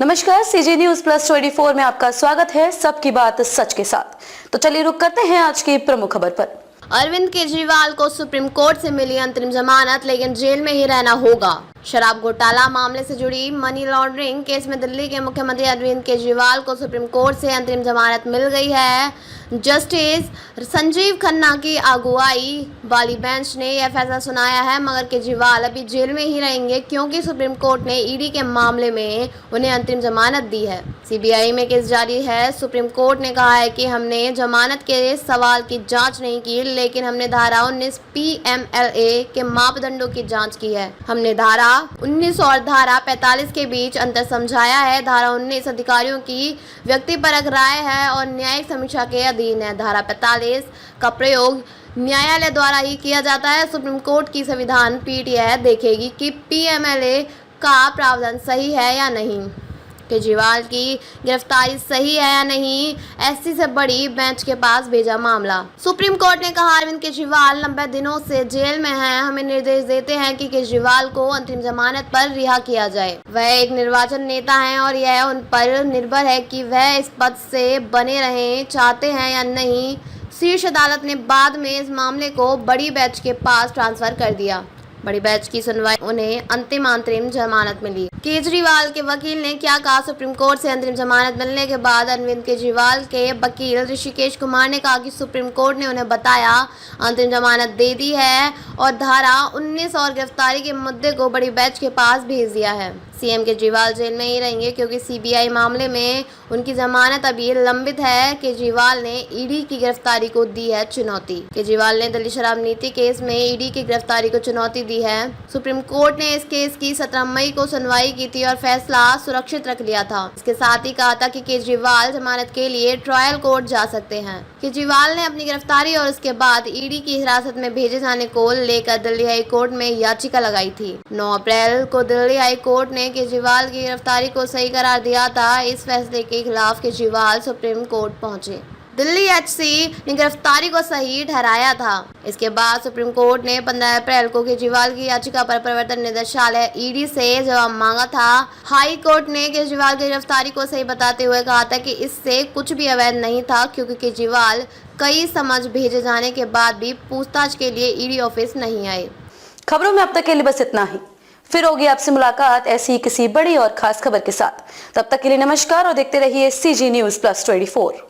नमस्कार, CG news plus 24 में आपका स्वागत है। सबकी बात सच के साथ। तो चलिए रुक करते हैं आज की प्रमुख खबर पर। अरविंद केजरीवाल को सुप्रीम कोर्ट से मिली अंतरिम जमानत, लेकिन जेल में ही रहना होगा। शराब घोटाला मामले से जुड़ी मनी लॉन्ड्रिंग केस में दिल्ली के मुख्यमंत्री अरविंद केजरीवाल को सुप्रीम कोर्ट से अंतरिम जमानत मिल गई है। जस्टिस संजीव खन्ना की अगुवाई वाली बेंच ने यह फैसला सुनाया है, मगर केजरीवाल अभी जेल में ही रहेंगे क्योंकि सुप्रीम कोर्ट ने ईडी के मामले में उन्हें अंतरिम जमानत दी है। सीबीआई में केस जारी है। सुप्रीम कोर्ट ने कहा है कि हमने जमानत के सवाल की जांच नहीं की, लेकिन हमने धारा 19 PMLA के मापदंडों की जांच की है। हमने धारा 19 और धारा 45 के बीच अंतर समझाया है। धारा 19 अधिकारियों की व्यक्तिपरक राय है और न्यायिक समीक्षा के अधीन है। धारा 45 का प्रयोग न्यायालय द्वारा ही किया जाता है। सुप्रीम कोर्ट की संविधान पीठ यह देखेगी कि PMLA का प्रावधान सही है या नहीं, केजरीवाल की गिरफ्तारी सही है या नहीं। एससी से बड़ी बेंच के पास भेजा मामला। सुप्रीम कोर्ट ने कहा, अरविंद केजरीवाल लंबे दिनों से जेल में हैं। हमें निर्देश देते हैं कि केजरीवाल को अंतरिम जमानत पर रिहा किया जाए। वह एक निर्वाचन नेता हैं और यह उन पर निर्भर है कि वह इस पद से बने रहें चाहते हैं या नहीं। शीर्ष अदालत ने बाद में इस मामले को बड़ी बेंच के पास ट्रांसफर कर दिया। बड़ी बेंच की सुनवाई उन्हें अंतरिम जमानत मिली। केजरीवाल के वकील ने क्या कहा? सुप्रीम कोर्ट से अंतरिम जमानत मिलने के बाद अरविंद केजरीवाल के वकील ऋषिकेश कुमार ने कहा कि सुप्रीम कोर्ट ने उन्हें बताया अंतरिम जमानत दे दी है और धारा 19 और गिरफ्तारी के मुद्दे को बड़ी बेंच के पास भेज दिया है। सीएम केजरीवाल जेल में ही रहेंगे क्योंकि सीबीआई मामले में उनकी जमानत अभी लंबित है। केजरीवाल ने ईडी की गिरफ्तारी को दी है चुनौती। केजरीवाल ने दिल्ली शराब नीति केस में ईडी की गिरफ्तारी को चुनौती दी है। सुप्रीम कोर्ट ने इस केस की 17 मई को सुनवाई की थी और फैसला सुरक्षित रख लिया था। इसके साथ ही कहा था कि केजरीवाल जमानत के लिए ट्रायल कोर्ट जा सकते हैं। केजरीवाल ने अपनी गिरफ्तारी और उसके बाद ईडी की हिरासत में भेजे जाने को लेकर दिल्ली हाई कोर्ट में याचिका लगाई थी। 9 अप्रैल को दिल्ली हाई कोर्ट ने केजरीवाल की गिरफ्तारी को सही करार दिया था। इस फैसले के खिलाफ केजरीवाल सुप्रीम कोर्ट पहुंचे। दिल्ली एचसी ने गिरफ्तारी को सही ठहराया था। इसके बाद सुप्रीम कोर्ट ने 15 अप्रैल को केजरीवाल की याचिका पर प्रवर्तन निदेशालय ईडी से जवाब मांगा था। हाई कोर्ट ने केजरीवाल की गिरफ्तारी को सही बताते हुए कहा था कि इससे कुछ भी अवैध नहीं था क्योंकि केजरीवाल कई समझ भेजे जाने के बाद भी पूछताछ के लिए ईडी ऑफिस नहीं आए। खबरों में अब तक के लिए बस इतना ही। फिर होगी आपसे मुलाकात ऐसी किसी बड़ी और खास खबर के साथ। तब तक के लिए नमस्कार और देखते रहिए सीजी न्यूज प्लस 24।